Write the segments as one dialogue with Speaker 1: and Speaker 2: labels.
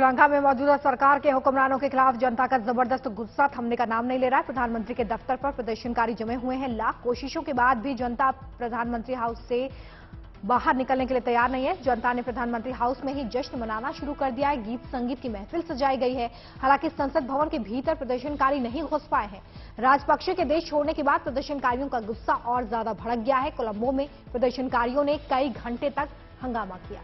Speaker 1: श्रीलंका में मौजूदा सरकार के हुक्मरानों के खिलाफ जनता का जबरदस्त गुस्सा थमने का नाम नहीं ले रहा है। प्रधानमंत्री के दफ्तर पर प्रदर्शनकारी जमे हुए हैं। लाख कोशिशों के बाद भी जनता प्रधानमंत्री हाउस से बाहर निकलने के लिए तैयार नहीं है। जनता ने प्रधानमंत्री हाउस में ही जश्न मनाना शुरू कर दिया है। गीत संगीत की महफिल सजाई गई है। हालांकि संसद भवन के भीतर प्रदर्शनकारी नहीं घुस पाए हैं। राजपक्षे के देश छोड़ने के बाद प्रदर्शनकारियों का गुस्सा और ज्यादा भड़क गया है। कोलंबो में प्रदर्शनकारियों ने कई घंटे तक हंगामा किया।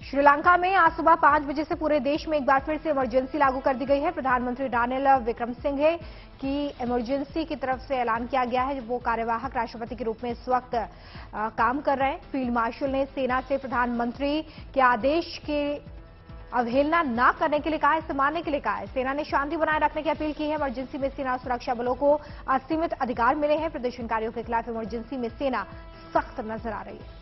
Speaker 1: श्रीलंका में आज सुबह 5 बजे से पूरे देश में एक बार फिर से इमरजेंसी लागू कर दी गई है। प्रधानमंत्री रानिल विक्रमसिंघे की इमरजेंसी की तरफ से ऐलान किया गया है। वो कार्यवाहक राष्ट्रपति के रूप में इस वक्त काम कर रहे हैं। फील्ड मार्शल ने सेना से प्रधानमंत्री के आदेश के अवहेलना न करने के लिए कहा है, इसे मानने के लिए कहा है। सेना ने शांति बनाए रखने की अपील की है। इमरजेंसी में सेना सुरक्षा बलों को असीमित अधिकार मिले हैं। प्रदर्शनकारियों के खिलाफ इमरजेंसी में सेना सख्त नजर आ रही है।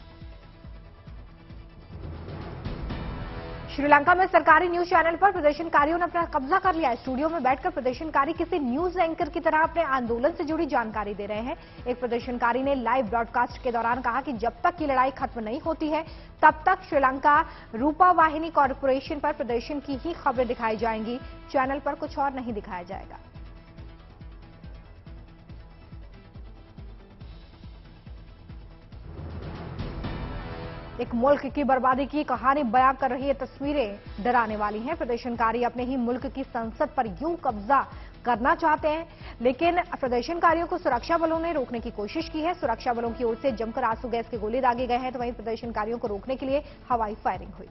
Speaker 1: श्रीलंका में सरकारी न्यूज चैनल पर प्रदर्शनकारियों ने अपना कब्जा कर लिया है। स्टूडियो में बैठकर प्रदर्शनकारी किसी न्यूज एंकर की तरह अपने आंदोलन से जुड़ी जानकारी दे रहे हैं। एक प्रदर्शनकारी ने लाइव ब्रॉडकास्ट के दौरान कहा कि जब तक की लड़ाई खत्म नहीं होती है तब तक श्रीलंका रूपावाहिनी कॉर्पोरेशन पर प्रदर्शन की ही खबरें दिखाई जाएंगी। चैनल पर कुछ और नहीं दिखाया जाएगा। एक मुल्क की बर्बादी की कहानी बयां कर रही ये तस्वीरें डराने वाली हैं। प्रदर्शनकारी अपने ही मुल्क की संसद पर यूं कब्जा करना चाहते हैं, लेकिन प्रदर्शनकारियों को सुरक्षा बलों ने रोकने की कोशिश की है। सुरक्षा बलों की ओर से जमकर आंसू गैस के गोले दागे गए हैं, तो वहीं प्रदर्शनकारियों को रोकने के लिए हवाई फायरिंग हुई।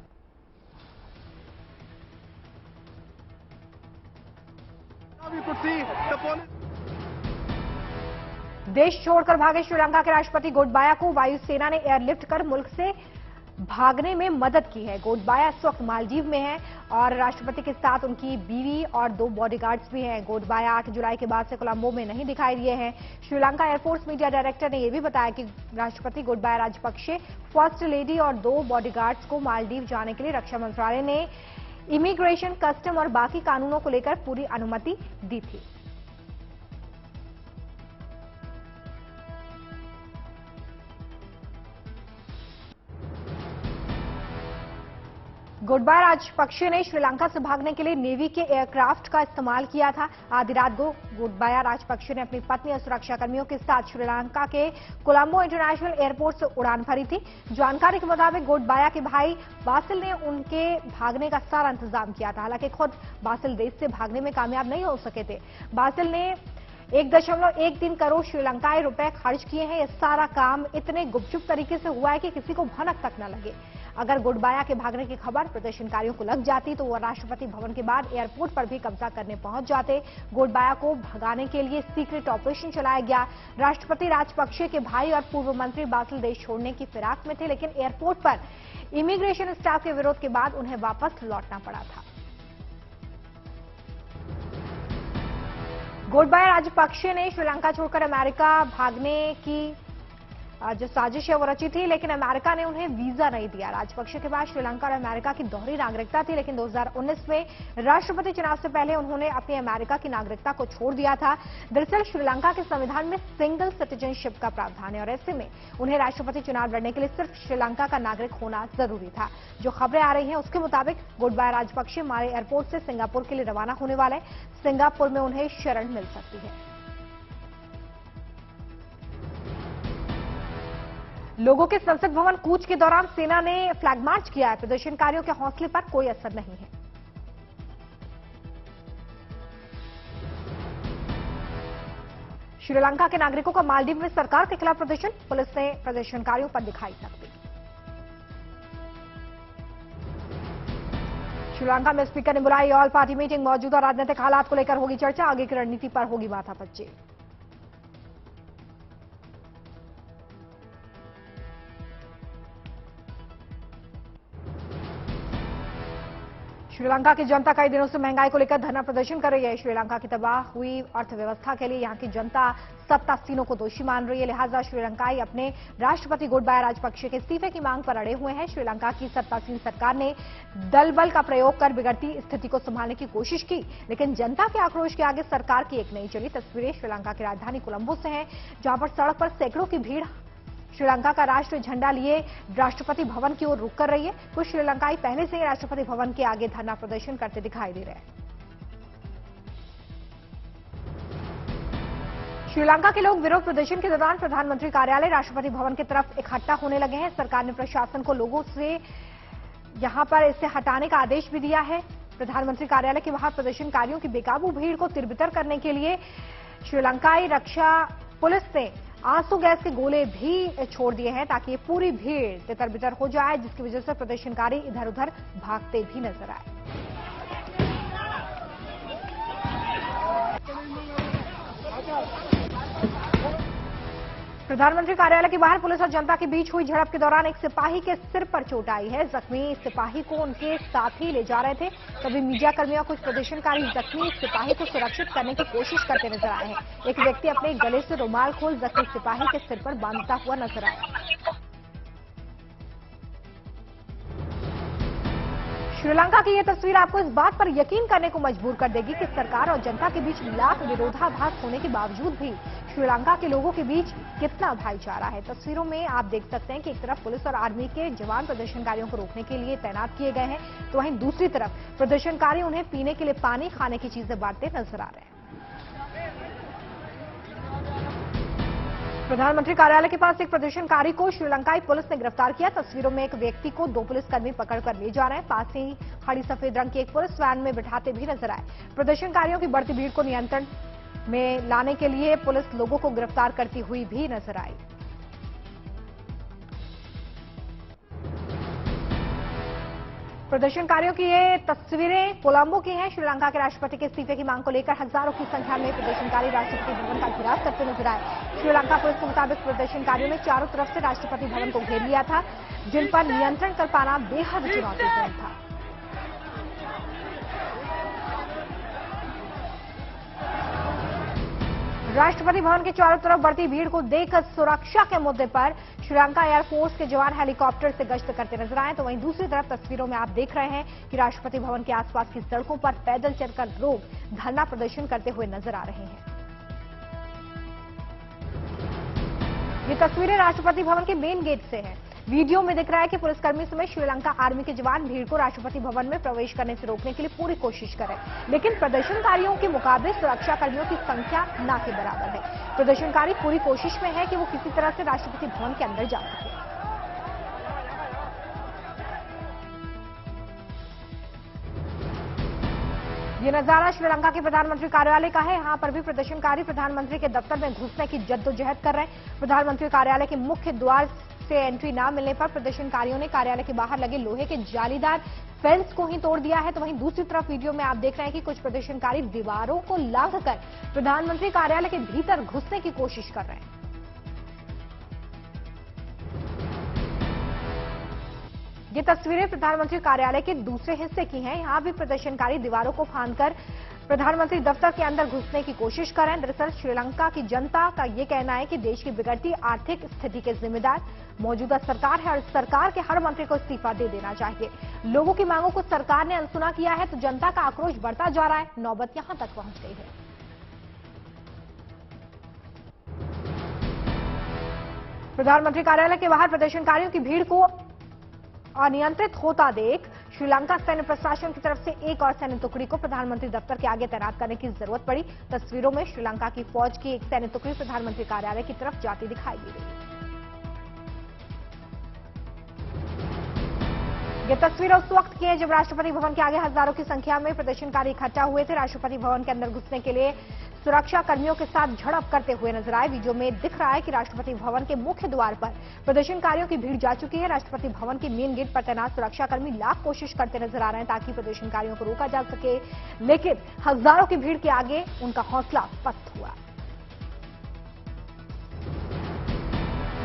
Speaker 1: देश छोड़कर भागे श्रीलंका के राष्ट्रपति गोटबाया को वायुसेना ने एयरलिफ्ट कर मुल्क से भागने में मदद की है। गोटबाया इस वक्त मालदीव में हैं और राष्ट्रपति के साथ उनकी बीवी और 2 बॉडीगार्ड्स भी हैं। गोटबाया 8 जुलाई के बाद से कोलंबो में नहीं दिखाई दिए हैं। श्रीलंका एयरफोर्स मीडिया डायरेक्टर ने यह भी बताया कि राष्ट्रपति गोटबाया राजपक्षे, फर्स्ट लेडी और 2 बॉडीगार्ड्स को मालदीव जाने के लिए रक्षा मंत्रालय ने इमिग्रेशन, कस्टम और बाकी कानूनों को लेकर पूरी अनुमति दी थी। गोटबाया राजपक्षे ने श्रीलंका से भागने के लिए नेवी के एयरक्राफ्ट का इस्तेमाल किया था। आधी रात को गोटबाया राजपक्षे ने अपनी पत्नी और सुरक्षाकर्मियों के साथ श्रीलंका के कोलंबो इंटरनेशनल एयरपोर्ट से उड़ान भरी थी। जानकारी के मुताबिक गोटबाया के भाई बासिल ने उनके भागने का सारा इंतजाम किया था। हालांकि खुद बासिल देश से भागने में कामयाब नहीं हो सके थे। बासिल ने 1.13 करोड़ श्रीलंकाई रुपए खर्च किए हैं। यह सारा काम इतने गुपचुप तरीके से हुआ है कि किसी को भनक तक न लगे। अगर गोटबाया के भागने की खबर प्रदर्शनकारियों को लग जाती तो वह राष्ट्रपति भवन के बाद एयरपोर्ट पर भी कब्जा करने पहुंच जाते। गोटबाया को भगाने के लिए सीक्रेट ऑपरेशन चलाया गया। राष्ट्रपति राजपक्षे के भाई और पूर्व मंत्री बासिल देश छोड़ने की फिराक में थे, लेकिन एयरपोर्ट पर इमिग्रेशन स्टाफ के विरोध के बाद उन्हें वापस लौटना पड़ा था। गोटबाया राजपक्षे ने श्रीलंका छोड़कर अमेरिका भागने की जो साजिश है वो रची थी, लेकिन अमेरिका ने उन्हें वीजा नहीं दिया। राजपक्षे के बाद श्रीलंका और अमेरिका की दोहरी नागरिकता थी, लेकिन 2019 में राष्ट्रपति चुनाव से पहले उन्होंने अपनी अमेरिका की नागरिकता को छोड़ दिया था। दरअसल श्रीलंका के संविधान में सिंगल सिटीजनशिप का प्रावधान है और ऐसे में उन्हें राष्ट्रपति चुनाव लड़ने के लिए सिर्फ श्रीलंका का नागरिक होना जरूरी था। जो खबरें आ रही हैं उसके मुताबिक गोटबाया राजपक्षे माले एयरपोर्ट से सिंगापुर के लिए रवाना होने वाले हैं। सिंगापुर में उन्हें शरण मिल सकती है। लोगों के संसद भवन कूच के दौरान सेना ने फ्लैग मार्च किया है। प्रदर्शनकारियों के हौसले पर कोई असर नहीं है। श्रीलंका के नागरिकों का मालदीव में सरकार के खिलाफ प्रदर्शन, पुलिस ने प्रदर्शनकारियों पर दिखाई सख्ती। श्रीलंका में स्पीकर ने बुलाई ऑल पार्टी मीटिंग। मौजूदा राजनीतिक हालात को लेकर होगी चर्चा, आगे की रणनीति पर होगी माथापच्ची। श्रीलंका की जनता कई दिनों से महंगाई को लेकर धरना प्रदर्शन कर रही है। श्रीलंका की तबाह हुई अर्थव्यवस्था के लिए यहां की जनता सत्तासीनों को दोषी मान रही है। लिहाजा श्रीलंकाई अपने राष्ट्रपति गोटबाया राजपक्षे के इस्तीफे की मांग पर अड़े हुए हैं। श्रीलंका की सत्तासीन सरकार ने दल बल का प्रयोग कर बिगड़ती स्थिति को संभालने की कोशिश की, लेकिन जनता के आक्रोश के आगे सरकार की एक नहीं चली। तस्वीरें श्रीलंका की राजधानी कोलंबो से हैं, जहां पर सड़क पर सैकड़ों की भीड़ श्रीलंका का राष्ट्र झंडा लिए राष्ट्रपति भवन की ओर रुख कर रही है। कुछ श्रीलंकाई पहले से ही राष्ट्रपति भवन के आगे धरना प्रदर्शन करते दिखाई दे रहे हैं। श्रीलंका के लोग विरोध प्रदर्शन के दौरान प्रधानमंत्री कार्यालय राष्ट्रपति भवन की तरफ इकट्ठा होने लगे हैं। सरकार ने प्रशासन को लोगों से यहां पर इसे हटाने का आदेश भी दिया है। प्रधानमंत्री कार्यालय के बाहर प्रदर्शनकारियों की बेकाबू भीड़ को तिरबितर करने के लिए श्रीलंकाई रक्षा पुलिस ने आंसू गैस के गोले भी छोड़ दिए हैं ताकि ये पूरी भीड़ तितर-बितर हो जाए, जिसकी वजह से प्रदर्शनकारी इधर उधर भागते भी नजर आए। प्रधानमंत्री कार्यालय के बाहर पुलिस और जनता के बीच हुई झड़प के दौरान एक सिपाही के सिर पर चोट आई है। जख्मी सिपाही को उनके साथी ले जा रहे थे, तभी मीडिया कर्मी और कुछ प्रदर्शनकारी जख्मी सिपाही को सुरक्षित करने की कोशिश करते नजर आए हैं। एक व्यक्ति अपने गले से रुमाल खोल जख्मी सिपाही के सिर पर बांधता हुआ नजर आया। श्रीलंका की यह तस्वीर आपको इस बात पर यकीन करने को मजबूर कर देगी कि सरकार और जनता के बीच लाख विरोधाभास होने के बावजूद भी श्रीलंका के लोगों के बीच कितना भाईचारा है। तस्वीरों में आप देख सकते हैं कि एक तरफ पुलिस और आर्मी के जवान प्रदर्शनकारियों को रोकने के लिए तैनात किए गए हैं, तो वहीं दूसरी तरफ प्रदर्शनकारी उन्हें पीने के लिए पानी, खाने की चीजें बांटते नजर आ रहे हैं। प्रधानमंत्री कार्यालय के पास एक प्रदर्शनकारी को श्रीलंकाई पुलिस ने गिरफ्तार किया। तस्वीरों में एक व्यक्ति को दो पुलिसकर्मी पकड़कर ले जा रहे हैं। पास ही खड़ी सफेद रंग की एक पुलिस वैन में बिठाते भी नजर आए। प्रदर्शनकारियों की बढ़ती भीड़ को नियंत्रण में लाने के लिए पुलिस लोगों को गिरफ्तार करती हुई भी नजर आई। प्रदर्शनकारियों की ये तस्वीरें कोलंबो की हैं। श्रीलंका के राष्ट्रपति के इस्तीफे की मांग को लेकर हजारों की संख्या में प्रदर्शनकारी राष्ट्रपति भवन का घेराव करते नजर आए। श्रीलंका पुलिस के मुताबिक प्रदर्शनकारियों ने चारों तरफ से राष्ट्रपति भवन को घेर लिया था, जिन पर नियंत्रण कर पाना बेहद चुनौतीपूर्ण था। राष्ट्रपति भवन के चारों तरफ बढ़ती भीड़ को देखकर सुरक्षा के मुद्दे पर श्रीलंका एयरफोर्स के जवान हेलीकॉप्टर से गश्त करते नजर आए, तो वहीं दूसरी तरफ तस्वीरों में आप देख रहे हैं कि राष्ट्रपति भवन के आसपास की सड़कों पर पैदल चलकर लोग धरना प्रदर्शन करते हुए नजर आ रहे हैं। ये तस्वीरें राष्ट्रपति भवन के मेन गेट से हैं। वीडियो में दिख रहा है कि पुलिसकर्मी समेत श्रीलंका आर्मी के जवान भीड़ को राष्ट्रपति भवन में प्रवेश करने से रोकने के लिए पूरी कोशिश कर रहे हैं, लेकिन प्रदर्शनकारियों के मुकाबले सुरक्षाकर्मियों की संख्या ना के बराबर है। प्रदर्शनकारी पूरी कोशिश में है कि वो किसी तरह से राष्ट्रपति भवन के अंदर जा सके। ये नजारा श्रीलंका के प्रधानमंत्री कार्यालय का है। यहां पर भी प्रदर्शनकारी प्रधानमंत्री के दफ्तर में घुसने की जद्दोजहद कर रहे हैं। प्रधानमंत्री कार्यालय के मुख्य द्वार से एंट्री न मिलने पर प्रदर्शनकारियों ने कार्यालय के बाहर लगे लोहे के जालीदार फेंस को ही तोड़ दिया है, तो वहीं दूसरी तरफ वीडियो में आप देख रहे हैं कि कुछ प्रदर्शनकारी दीवारों को लांघकर प्रधानमंत्री कार्यालय के भीतर घुसने की कोशिश कर रहे हैं। ये तस्वीरें प्रधानमंत्री कार्यालय के दूसरे हिस्से की हैं। यहां भी प्रदर्शनकारी दीवारों को फांदकर प्रधानमंत्री दफ्तर के अंदर घुसने की कोशिश कर रहे हैं। दरअसल श्रीलंका की जनता का ये कहना है कि देश की बिगड़ती आर्थिक स्थिति के जिम्मेदार मौजूदा सरकार है और सरकार के हर मंत्री को इस्तीफा दे देना चाहिए। लोगों की मांगों को सरकार ने अनसुना किया है, तो जनता का आक्रोश बढ़ता जा रहा है। नौबत यहां तक पहुंच गई है। प्रधानमंत्री कार्यालय के बाहर प्रदर्शनकारियों की भीड़ को अनियंत्रित होता देख श्रीलंका सैन्य प्रशासन की तरफ से एक और सैन्य टुकड़ी को प्रधानमंत्री दफ्तर के आगे तैनात करने की जरूरत पड़ी। तस्वीरों में श्रीलंका की फौज की एक सैन्य टुकड़ी प्रधानमंत्री कार्यालय की तरफ जाती दिखाई दे रही है। यह तस्वीर उस वक्त की है जब राष्ट्रपति भवन के आगे हजारों की संख्या में प्रदर्शनकारी इकट्ठा हुए थे। राष्ट्रपति भवन के अंदर घुसने के लिए सुरक्षा कर्मियों के साथ झड़प करते हुए नजर आए। वीडियो में दिख रहा है कि राष्ट्रपति भवन के मुख्य द्वार पर प्रदर्शनकारियों की भीड़ जा चुकी है। राष्ट्रपति भवन के मेन गेट पर तैनात सुरक्षाकर्मी लाख कोशिश करते नजर आ रहे हैं ताकि प्रदर्शनकारियों को रोका जा सके, लेकिन हजारों की भीड़ के आगे उनका हौसला पस्त हुआ।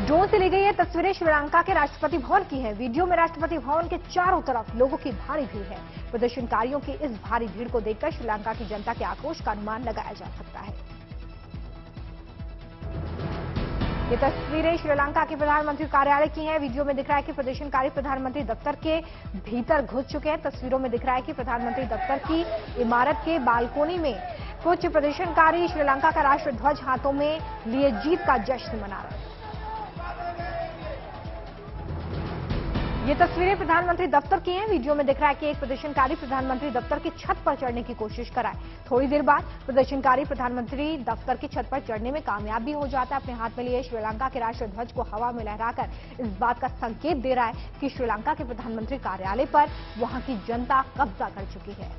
Speaker 1: ड्रोन से ली गई ये तस्वीरें श्रीलंका के राष्ट्रपति भवन की हैं। वीडियो में राष्ट्रपति भवन के चारों तरफ लोगों की भारी भीड़ है। प्रदर्शनकारियों की इस भारी भीड़ को देखकर श्रीलंका की जनता के आक्रोश का अनुमान लगाया जा सकता है। ये तस्वीरें श्रीलंका के प्रधानमंत्री कार्यालय की हैं। वीडियो में दिख रहा है कि प्रदर्शनकारी प्रधानमंत्री दफ्तर के भीतर घुस चुके हैं। तस्वीरों में दिख रहा है कि प्रधानमंत्री दफ्तर की इमारत के बालकोनी में कुछ प्रदर्शनकारी श्रीलंका का राष्ट्र ध्वज हाथों में लिए जीत का जश्न मना रहे हैं। ये तस्वीरें प्रधानमंत्री दफ्तर की हैं। वीडियो में दिख रहा है कि एक प्रदर्शनकारी प्रधानमंत्री दफ्तर की छत पर चढ़ने की कोशिश कराए। थोड़ी देर बाद प्रदर्शनकारी प्रधानमंत्री दफ्तर की छत पर चढ़ने में कामयाब भी हो जाता है। अपने हाथ में लिए श्रीलंका के राष्ट्रीय ध्वज को हवा में लहराकर इस बात का संकेत दे रहा है कि श्रीलंका के प्रधानमंत्री कार्यालय पर वहां की जनता कब्जा कर चुकी है।